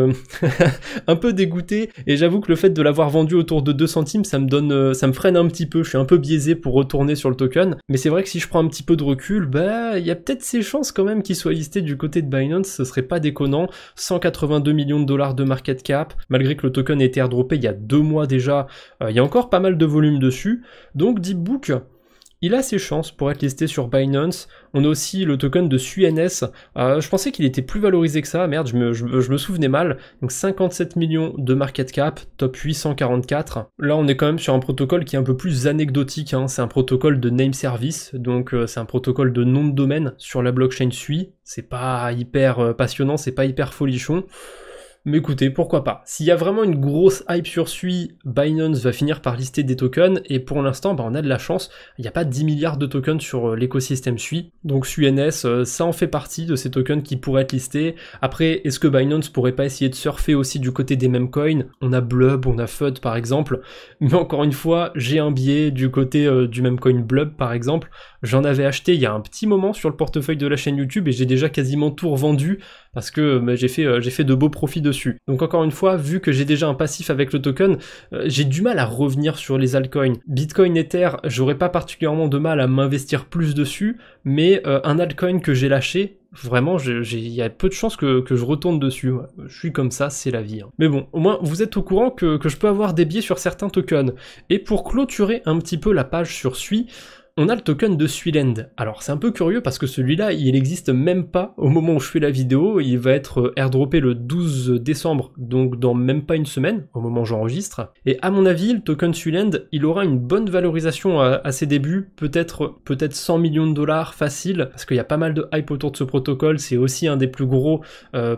un peu dégoûté. Et j'avoue que le fait de l'avoir vendu autour de 2 centimes, ça me freine un petit peu, je suis un peu biaisé pour retourner sur le token, mais c'est vrai que si je prends un petit peu de recul, bah, il y a peut-être ces chances quand même qu'il soit listé du côté de Binance, ce serait pas déconnant, 182 millions de dollars de market cap, malgré que le token ait été airdroppé il y a 2 mois déjà, il y a encore pas mal de volume dessus, donc Deepbook, il a ses chances pour être listé sur Binance. On a aussi le token de SuiNS. Je pensais qu'il était plus valorisé que ça. Merde, je me souvenais mal. Donc 57 millions de market cap, top 844. Là, on est quand même sur un protocole qui est un peu plus anecdotique. Hein. C'est un protocole de name service. Donc c'est un protocole de nom de domaine sur la blockchain Sui. C'est pas hyper passionnant, c'est pas hyper folichon. Mais écoutez, pourquoi pas. S'il y a vraiment une grosse hype sur Sui, Binance va finir par lister des tokens, et pour l'instant, bah, on a de la chance, il n'y a pas 10 milliards de tokens sur l'écosystème Sui, donc SuiNS, ça en fait partie de ces tokens qui pourraient être listés. Après, est-ce que Binance pourrait pas essayer de surfer aussi du côté des mêmes coins? On a Blub, on a FUD par exemple, mais encore une fois, j'ai un biais du côté du même coin Blub par exemple. J'en avais acheté il y a un petit moment sur le portefeuille de la chaîne YouTube et j'ai déjà quasiment tout revendu parce que bah, j'ai fait de beaux profits dessus. Donc encore une fois, vu que j'ai déjà un passif avec le token, j'ai du mal à revenir sur les altcoins. Bitcoin, Ether, j'aurais pas particulièrement de mal à m'investir plus dessus, mais un altcoin que j'ai lâché, vraiment, il y a peu de chances que je retourne dessus. Ouais. Je suis comme ça, c'est la vie. Hein. Mais bon, au moins, vous êtes au courant que je peux avoir des biais sur certains tokens. Et pour clôturer un petit peu la page sur Sui, On a le token de Suiland. Alors c'est un peu curieux parce que celui-là, il n'existe même pas au moment où je fais la vidéo. Il va être airdroppé le 12 décembre, donc dans même pas une semaine, au moment où j'enregistre. Et à mon avis, le token Suiland, il aura une bonne valorisation à ses débuts, peut-être 100 millions de dollars facile, parce qu'il y a pas mal de hype autour de ce protocole. C'est aussi un des plus gros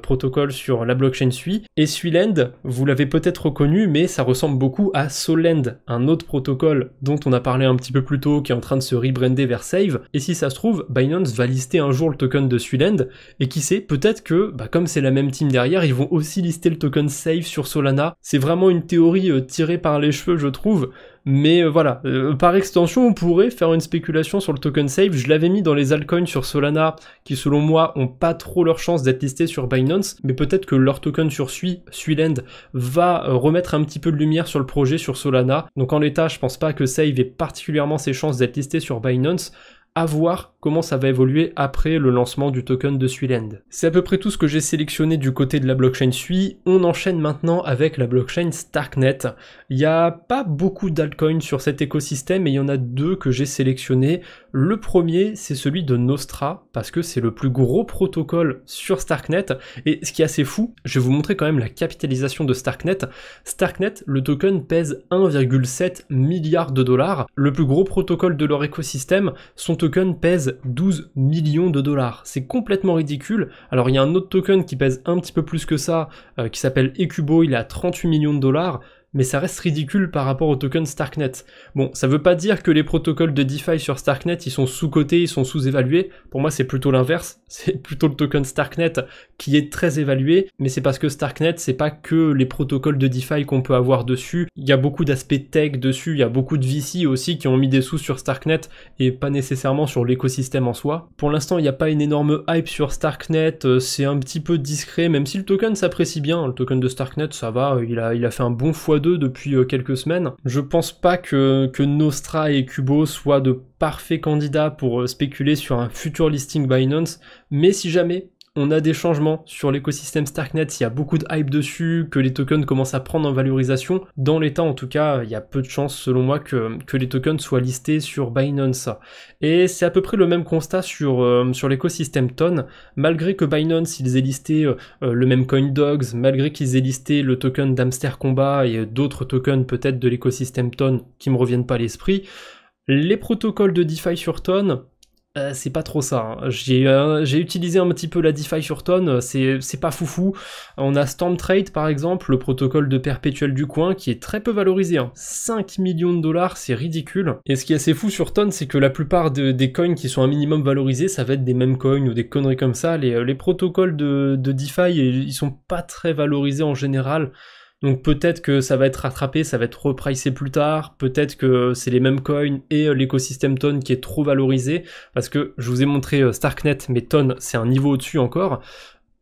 protocoles sur la blockchain Sui. Et Suiland, vous l'avez peut-être reconnu, mais ça ressemble beaucoup à Solend, un autre protocole dont on a parlé un petit peu plus tôt, qui est en train de se rebrander vers Save, et si ça se trouve, Binance va lister un jour le token de Suiland, et qui sait, peut-être que, comme c'est la même team derrière, ils vont aussi lister le token Save sur Solana. C'est vraiment une théorie tirée par les cheveux, je trouve, mais voilà, par extension, on pourrait faire une spéculation sur le token Save. Je l'avais mis dans les altcoins sur Solana, qui selon moi ont pas trop leur chance d'être listés sur Binance, mais peut-être que leur token sur Suiland va remettre un petit peu de lumière sur le projet sur Solana. Donc en l'état, je pense pas que Save ait particulièrement ses chances d'être listé sur Binance. À voir comment ça va évoluer après le lancement du token de Suiland. C'est à peu près tout ce que j'ai sélectionné du côté de la blockchain Sui. On enchaîne maintenant avec la blockchain Starknet. Il n'y a pas beaucoup d'altcoins sur cet écosystème et il y en a deux que j'ai sélectionnés. Le premier, c'est celui de Nostra, parce que c'est le plus gros protocole sur Starknet. Et ce qui est assez fou, je vais vous montrer quand même la capitalisation de Starknet. Starknet, le token pèse 1,7 milliard de dollars. Le plus gros protocole de leur écosystème, son token pèse 12 millions de dollars. C'est complètement ridicule. Alors il y a un autre token qui pèse un petit peu plus que ça, qui s'appelle Ecubo, il est à 38 millions de dollars. Mais ça reste ridicule par rapport au token Starknet. Bon, ça veut pas dire que les protocoles de DeFi sur Starknet, ils sont sous-cotés, ils sont sous-évalués. Pour moi, c'est plutôt l'inverse. C'est plutôt le token Starknet qui est très évalué, mais c'est parce que Starknet, c'est pas que les protocoles de DeFi qu'on peut avoir dessus. Il y a beaucoup d'aspects tech dessus, il y a beaucoup de VC aussi qui ont mis des sous sur Starknet et pas nécessairement sur l'écosystème en soi. Pour l'instant, il n'y a pas une énorme hype sur Starknet, c'est un petit peu discret, même si le token s'apprécie bien. Le token de Starknet, ça va, il a fait un bon x2 depuis quelques semaines. Je pense pas que Nostra et Cubo soient de parfaits candidats pour spéculer sur un futur listing Binance, mais si jamais on a des changements sur l'écosystème Starknet, il y a beaucoup de hype dessus, que les tokens commencent à prendre en valorisation. Dans l'état, en tout cas, il y a peu de chances, selon moi, que les tokens soient listés sur Binance. Et c'est à peu près le même constat sur l'écosystème Ton. Malgré que Binance, ils aient listé le même CoinDogs, malgré qu'ils aient listé le token d'Hamster Combat et d'autres tokens peut-être de l'écosystème Ton qui me reviennent pas à l'esprit, les protocoles de DeFi sur Ton, c'est pas trop ça, hein. J'ai utilisé un petit peu la DeFi sur Ton, c'est pas foufou. On a Stormtrade par exemple, le protocole de perpétuel du coin qui est très peu valorisé, hein. 5 millions de dollars, c'est ridicule. Et ce qui est assez fou sur Ton, c'est que la plupart des coins qui sont un minimum valorisés, ça va être des mêmes coins ou des conneries comme ça. Les protocoles de DeFi, ils sont pas très valorisés en général. Donc peut-être que ça va être rattrapé, ça va être repricé plus tard, peut-être que c'est les mêmes coins et l'écosystème Ton qui est trop valorisé, parce que je vous ai montré Starknet, mais Ton c'est un niveau au-dessus encore.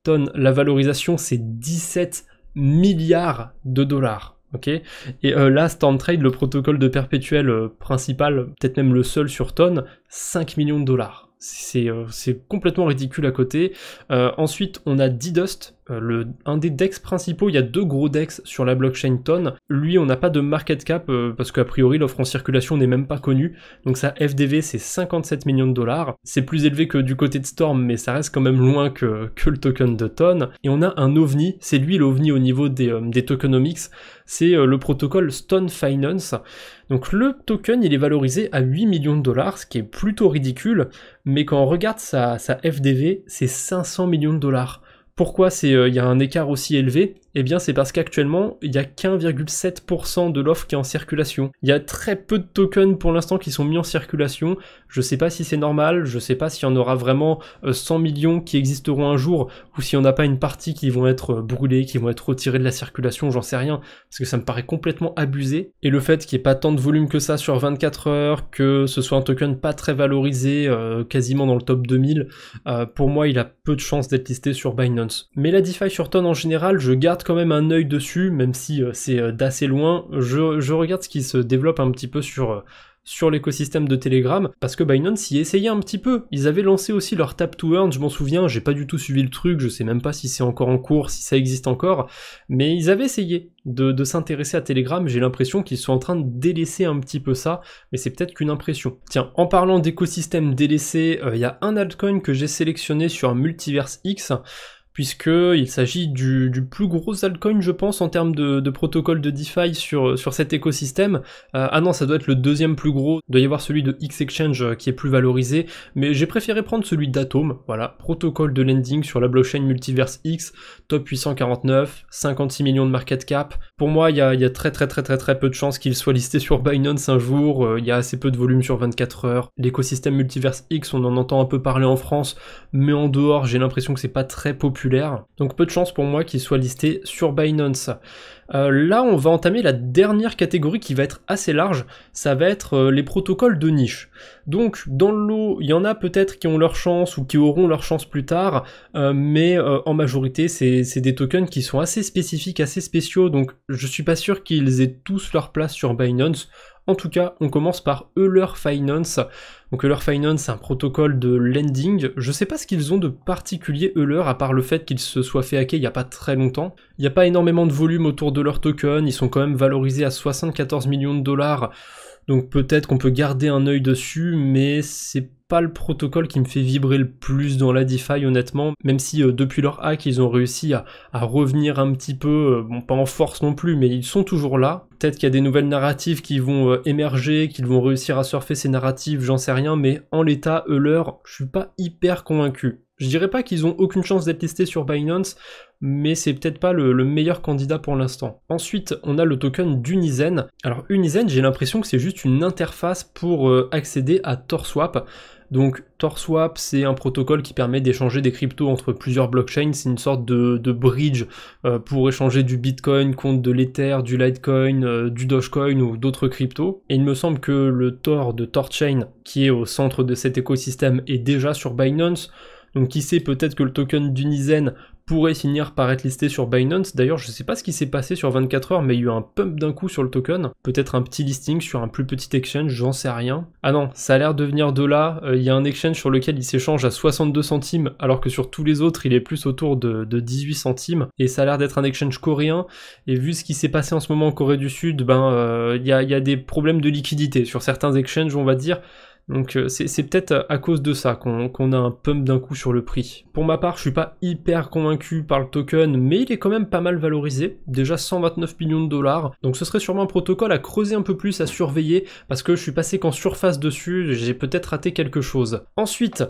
Ton, la valorisation c'est 17 milliards de dollars. Ok, et là, Stormtrade, le protocole de perpétuel principal, peut-être même le seul sur Ton, 5 millions de dollars. C'est complètement ridicule à côté. Ensuite, on a D-Dust, un des DEX principaux. Il y a deux gros DEX sur la blockchain Ton. Lui, on n'a pas de market cap parce qu'a priori, l'offre en circulation n'est même pas connue. Donc sa FDV, c'est 57 millions de dollars. C'est plus élevé que du côté de Storm, mais ça reste quand même loin que le token de Ton. Et on a un OVNI, c'est lui l'OVNI au niveau des tokenomics. C'est le protocole Stone Finance. Donc le token, il est valorisé à 8 millions de dollars, ce qui est plutôt ridicule, mais quand on regarde sa FDV, c'est 500 millions de dollars. Pourquoi il y a un écart aussi élevé? Eh bien c'est parce qu'actuellement, il y a qu'1,7% de l'offre qui est en circulation. Il y a très peu de tokens pour l'instant qui sont mis en circulation. Je sais pas si c'est normal, je sais pas s'il y en aura vraiment 100 millions qui existeront un jour, ou s'il n'y en a pas une partie qui vont être brûlées, qui vont être retirées de la circulation, j'en sais rien, parce que ça me paraît complètement abusé. Et le fait qu'il n'y ait pas tant de volume que ça sur 24 heures, que ce soit un token pas très valorisé, quasiment dans le top 2000, pour moi il a peu de chances d'être listé sur Binance. Mais la DeFi sur Ton en général, je garde quand même un œil dessus, même si c'est d'assez loin. Je regarde ce qui se développe un petit peu sur sur l'écosystème de Telegram, parce que Binance y essayait un petit peu. Ils avaient lancé aussi leur Tap to Earn, je m'en souviens, j'ai pas du tout suivi le truc, je sais même pas si c'est encore en cours, si ça existe encore, mais ils avaient essayé de s'intéresser à Telegram. J'ai l'impression qu'ils sont en train de délaisser un petit peu ça, mais c'est peut-être qu'une impression. Tiens, en parlant d'écosystème délaissé, il y a un altcoin que j'ai sélectionné sur Multiverse X, puisqu'il s'agit du plus gros altcoin, je pense, en termes de protocole de DeFi sur cet écosystème. Ah non, ça doit être le deuxième plus gros, il doit y avoir celui de X-Exchange qui est plus valorisé, mais j'ai préféré prendre celui d'Atom, voilà, protocole de lending sur la blockchain Multiverse X, top 849, 56 millions de market cap. Pour moi, il y a très peu de chances qu'il soit listé sur Binance un jour, il y a assez peu de volume sur 24 heures. L'écosystème Multiverse X, on en entend un peu parler en France, mais en dehors, j'ai l'impression que c'est pas très populaire. Donc peu de chance pour moi qu'il soit listé sur Binance. Là on va entamer la dernière catégorie qui va être assez large, ça va être les protocoles de niche. Donc dans le lot, il y en a peut-être qui ont leur chance ou qui auront leur chance plus tard, mais en majorité c'est des tokens qui sont assez spécifiques, assez spéciaux, donc je suis pas sûr qu'ils aient tous leur place sur Binance. En tout cas, on commence par Euler Finance. Donc Euler Finance, c'est un protocole de lending. Je sais pas ce qu'ils ont de particulier Euler, à part le fait qu'ils se soient fait hacker il y a pas très longtemps. Il n'y a pas énormément de volume autour de leurs tokens, ils sont quand même valorisés à 74 millions de dollars. Donc peut-être qu'on peut garder un œil dessus, mais c'est pas le protocole qui me fait vibrer le plus dans la DeFi honnêtement, même si depuis leur hack ils ont réussi à revenir un petit peu, bon pas en force non plus, mais ils sont toujours là. Peut-être qu'il y a des nouvelles narratives qui vont émerger, qu'ils vont réussir à surfer ces narratives, j'en sais rien, mais en l'état, Euler, je suis pas hyper convaincu. Je dirais pas qu'ils ont aucune chance d'être listés sur Binance, mais c'est peut-être pas le meilleur candidat pour l'instant. Ensuite, on a le token d'Unizen. Alors Unizen, j'ai l'impression que c'est juste une interface pour accéder à TorSwap. Donc TorSwap, c'est un protocole qui permet d'échanger des cryptos entre plusieurs blockchains, c'est une sorte de bridge pour échanger du Bitcoin contre de l'Ether, du Litecoin, du Dogecoin ou d'autres cryptos. Et il me semble que le Tor de Torchain, qui est au centre de cet écosystème, est déjà sur Binance. Donc qui sait, peut-être que le token d'Unizen pourrait finir par être listé sur Binance. D'ailleurs, je sais pas ce qui s'est passé sur 24 heures, mais il y a eu un pump d'un coup sur le token. Peut-être un petit listing sur un plus petit exchange, j'en sais rien. Ah non, ça a l'air de venir de là. Il y a un exchange sur lequel il s'échange à 62 centimes, alors que sur tous les autres, il est plus autour de 18 centimes. Et ça a l'air d'être un exchange coréen. Et vu ce qui s'est passé en ce moment en Corée du Sud, il y a des problèmes de liquidité sur certains exchanges, on va dire. Donc c'est peut-être à cause de ça qu'on a un pump d'un coup sur le prix. Pour ma part, je suis pas hyper convaincu par le token, mais il est quand même pas mal valorisé, déjà 129 millions de dollars, donc ce serait sûrement un protocole à creuser un peu plus, à surveiller, parce que je suis passé qu'en surface dessus, j'ai peut-être raté quelque chose. Ensuite,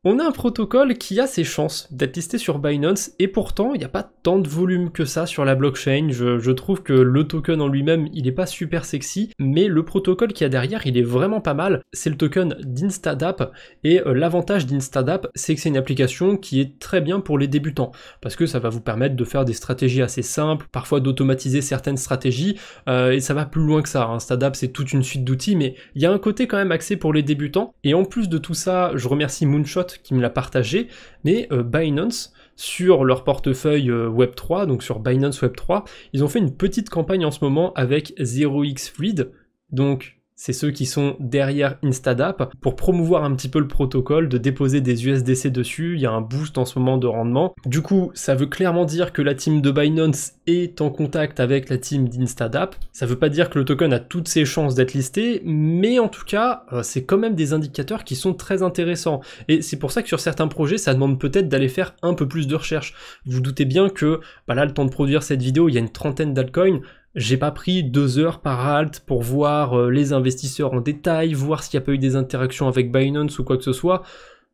on a un protocole qui a ses chances d'être listé sur Binance, et pourtant il n'y a pas tant de volume que ça sur la blockchain. Je trouve que le token en lui-même il est pas super sexy, mais le protocole qu'il y a derrière il est vraiment pas mal. C'est le token d'Instadapp, et l'avantage d'Instadapp c'est que c'est une application qui est très bien pour les débutants, parce que ça va vous permettre de faire des stratégies assez simples, parfois d'automatiser certaines stratégies, et ça va plus loin que ça. Instadapp c'est toute une suite d'outils, mais il y a un côté quand même axé pour les débutants, et en plus de tout ça, je remercie Moonshot qui me l'a partagé, mais Binance, sur leur portefeuille Web3, donc sur Binance Web3, ils ont fait une petite campagne en ce moment avec 0x Fluid, donc c'est ceux qui sont derrière Instadapp, pour promouvoir un petit peu le protocole, de déposer des USDC dessus. Il y a un boost en ce moment de rendement. Du coup, ça veut clairement dire que la team de Binance est en contact avec la team d'Instadapp. Ça veut pas dire que le token a toutes ses chances d'être listé, mais en tout cas, c'est quand même des indicateurs qui sont très intéressants. Et c'est pour ça que sur certains projets, ça demande peut-être d'aller faire un peu plus de recherche. Vous doutez bien que, là, le temps de produire cette vidéo, il y a une trentaine d'altcoins. J'ai pas pris 2 heures par alt pour voir les investisseurs en détail, voir s'il n'y a pas eu des interactions avec Binance ou quoi que ce soit.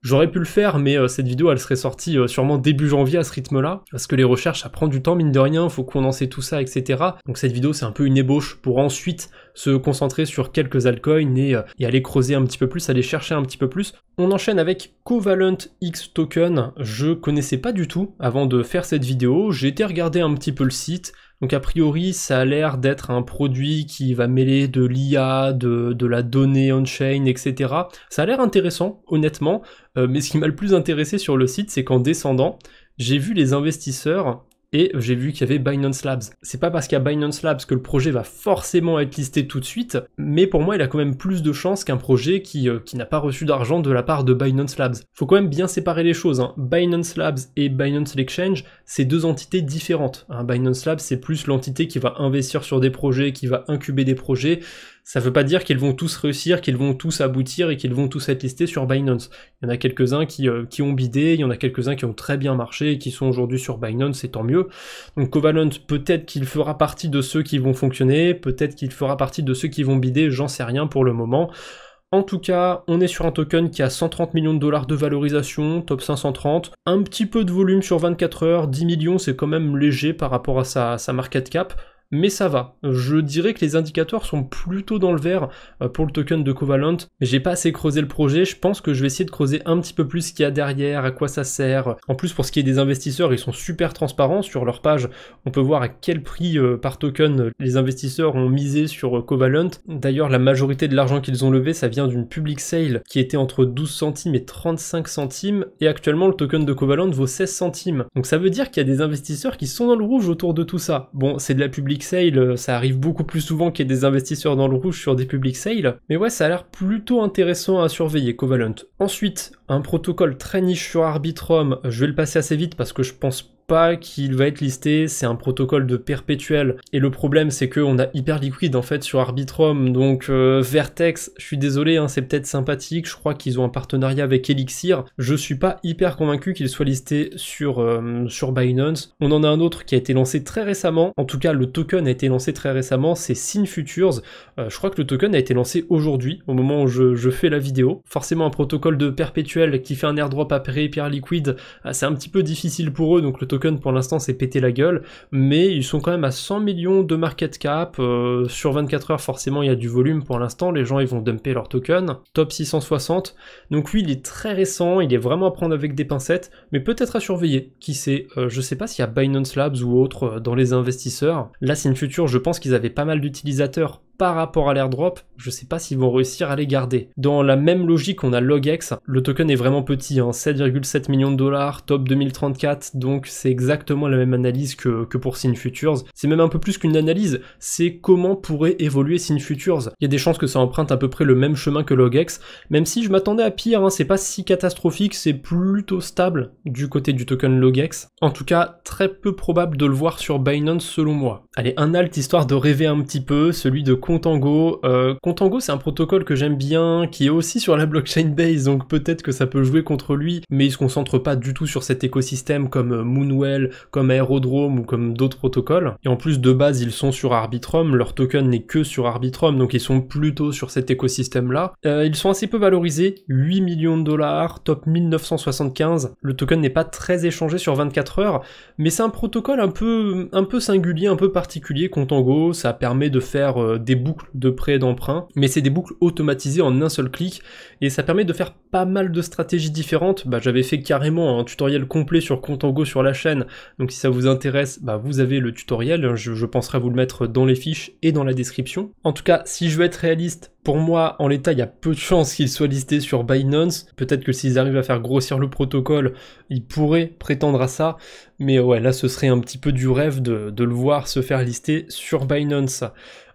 J'aurais pu le faire, mais cette vidéo elle serait sortie sûrement début janvier à ce rythme-là, parce que les recherches ça prend du temps mine de rien, faut condenser tout ça, etc. Donc cette vidéo c'est un peu une ébauche pour ensuite se concentrer sur quelques altcoins et aller creuser un petit peu plus, aller chercher un petit peu plus. On enchaîne avec Covalent X Token, je connaissais pas du tout avant de faire cette vidéo, j'ai été regarder un petit peu le site. Donc a priori, ça a l'air d'être un produit qui va mêler de l'IA, de la donnée on-chain, etc. Ça a l'air intéressant, honnêtement, mais ce qui m'a le plus intéressé sur le site, c'est qu'en descendant, j'ai vu les investisseurs et j'ai vu qu'il y avait Binance Labs. C'est pas parce qu'il y a Binance Labs que le projet va forcément être listé tout de suite, mais pour moi il a quand même plus de chances qu'un projet qui n'a pas reçu d'argent de la part de Binance Labs. Faut quand même bien séparer les choses, hein. Binance Labs et Binance Exchange, c'est deux entités différentes. Hein. Binance Labs, c'est plus l'entité qui va investir sur des projets, qui va incuber des projets. Ça veut pas dire qu'ils vont tous réussir, qu'ils vont tous aboutir et qu'ils vont tous être listés sur Binance. Il y en a quelques-uns qui ont bidé, il y en a quelques-uns qui ont très bien marché et qui sont aujourd'hui sur Binance, et tant mieux. Donc Covalent, peut-être qu'il fera partie de ceux qui vont fonctionner, peut-être qu'il fera partie de ceux qui vont bider, j'en sais rien pour le moment. En tout cas, on est sur un token qui a 130 millions de dollars de valorisation, top 530, un petit peu de volume sur 24 heures, 10 millions c'est quand même léger par rapport à sa market cap, mais ça va. Je dirais que les indicateurs sont plutôt dans le vert pour le token de Covalent, mais j'ai pas assez creusé le projet, je pense que je vais essayer de creuser un petit peu plus ce qu'il y a derrière, à quoi ça sert. En plus, pour ce qui est des investisseurs, ils sont super transparents sur leur page, on peut voir à quel prix par token les investisseurs ont misé sur Covalent. D'ailleurs, la majorité de l'argent qu'ils ont levé, ça vient d'une public sale qui était entre 12 centimes et 35 centimes, et actuellement le token de Covalent vaut 16 centimes. Donc ça veut dire qu'il y a des investisseurs qui sont dans le rouge autour de tout ça. Bon, c'est de la public sale, ça arrive beaucoup plus souvent qu'il y ait des investisseurs dans le rouge sur des public sales, mais ouais, ça a l'air plutôt intéressant à surveiller, Covalent. Ensuite, un protocole très niche sur Arbitrum, je vais le passer assez vite parce que je pense pas qu'il va être listé, c'est un protocole de perpétuel, et le problème c'est qu'on a Hyperliquid en fait sur Arbitrum, donc Vertex, je suis désolé, hein, c'est peut-être sympathique, je crois qu'ils ont un partenariat avec Elixir, je suis pas hyper convaincu qu'il soit listé sur Binance. On en a un autre qui a été lancé très récemment, en tout cas le token a été lancé très récemment, c'est Sin Futures, je crois que le token a été lancé aujourd'hui, au moment où je fais la vidéo. Forcément un protocole de perpétuel qui fait un airdrop après Hyperliquid, c'est un petit peu difficile pour eux, donc le token pour l'instant s'est pété la gueule, mais ils sont quand même à 100 millions de market cap, sur 24 heures forcément il y a du volume pour l'instant, les gens ils vont dumper leur token, top 660, donc lui il est très récent, il est vraiment à prendre avec des pincettes, mais peut-être à surveiller, qui sait, je sais pas s'il y a Binance Labs ou autre dans les investisseurs. Là c'est une future, je pense qu'ils avaient pas mal d'utilisateurs par rapport à l'airdrop, je sais pas s'ils vont réussir à les garder. Dans la même logique, on a Logex, le token est vraiment petit, hein, 7,7 millions de dollars, top 2034, donc c'est exactement la même analyse que pour Sin Futures. C'est même un peu plus qu'une analyse, c'est comment pourrait évoluer Sin Futures. Il y a des chances que ça emprunte à peu près le même chemin que Logex, même si je m'attendais à pire, hein, c'est pas si catastrophique, c'est plutôt stable du côté du token Logex. En tout cas, très peu probable de le voir sur Binance selon moi. Allez, un alt histoire de rêver un petit peu, celui de Contango. Contango c'est un protocole que j'aime bien, qui est aussi sur la blockchain base, donc peut-être que ça peut jouer contre lui, mais il se concentre pas du tout sur cet écosystème comme Moonwell, comme Aerodrome ou comme d'autres protocoles. Et en plus de base ils sont sur Arbitrum, leur token n'est que sur Arbitrum, donc ils sont plutôt sur cet écosystème là. Ils sont assez peu valorisés, 8 millions de dollars, top 1975. Le token n'est pas très échangé sur 24 heures, mais c'est un protocole un peu singulier, un peu particulier. Contango, ça permet de faire des boucles de prêt et d'emprunt, mais c'est des boucles automatisées en un seul clic, et ça permet de faire pas mal de stratégies différentes. J'avais fait carrément un tutoriel complet sur Contango sur la chaîne, donc si ça vous intéresse, vous avez le tutoriel, je penserai à vous le mettre dans les fiches et dans la description. En tout cas, si je veux être réaliste, pour moi, en l'état, il y a peu de chances qu'il soit listé sur Binance. Peut-être que s'ils arrivent à faire grossir le protocole, ils pourraient prétendre à ça. Mais ouais, là, ce serait un petit peu du rêve de le voir se faire lister sur Binance.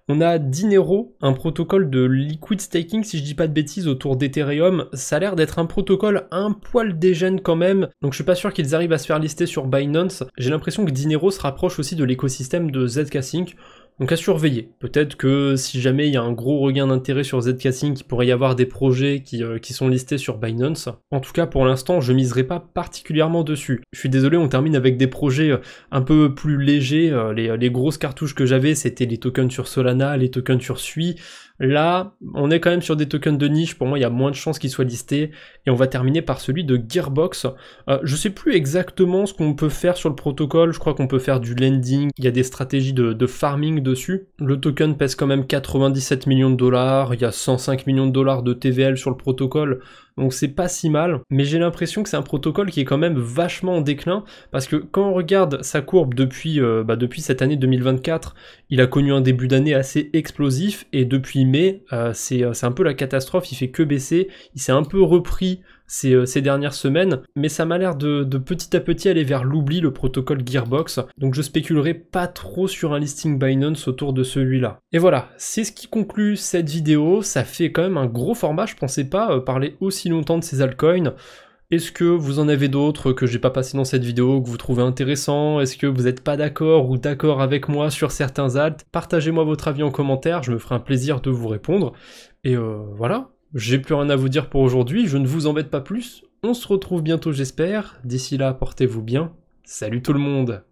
On a Dinero, un protocole de liquid staking, si je dis pas de bêtises, autour d'Ethereum. Ça a l'air d'être un protocole un poil dégène quand même, donc je suis pas sûr qu'ils arrivent à se faire lister sur Binance. J'ai l'impression que Dinero se rapproche aussi de l'écosystème de ZK-Sync. Donc à surveiller. Peut-être que si jamais il y a un gros regain d'intérêt sur ZK-Sync, il pourrait y avoir des projets qui sont listés sur Binance. En tout cas, pour l'instant, je miserai pas particulièrement dessus. Je suis désolé, on termine avec des projets un peu plus légers. Les grosses cartouches que j'avais, c'était les tokens sur Solana, les tokens sur Sui. Là, on est quand même sur des tokens de niche, pour moi il y a moins de chances qu'ils soient listés, et on va terminer par celui de Gearbox. Je sais plus exactement ce qu'on peut faire sur le protocole, je crois qu'on peut faire du lending, il y a des stratégies de farming dessus. Le token pèse quand même 97 millions de dollars, il y a 105 millions de dollars de TVL sur le protocole, donc c'est pas si mal, mais j'ai l'impression que c'est un protocole qui est quand même vachement en déclin, parce que quand on regarde sa courbe depuis cette année 2024, il a connu un début d'année assez explosif, et depuis mai, c'est un peu la catastrophe, il fait que baisser, il s'est un peu repris ces dernières semaines, mais ça m'a l'air de petit à petit aller vers l'oubli, le protocole Gearbox, donc je spéculerai pas trop sur un listing Binance autour de celui-là. Et voilà, c'est ce qui conclut cette vidéo, ça fait quand même un gros format, je pensais pas parler aussi longtemps de ces altcoins. Est-ce que vous en avez d'autres que j'ai pas passé dans cette vidéo, que vous trouvez intéressant? Est-ce que vous n'êtes pas d'accord ou d'accord avec moi sur certains alts? Partagez-moi votre avis en commentaire, je me ferai un plaisir de vous répondre. Et voilà, j'ai plus rien à vous dire pour aujourd'hui, je ne vous embête pas plus. On se retrouve bientôt j'espère. D'ici là, portez-vous bien. Salut tout le monde!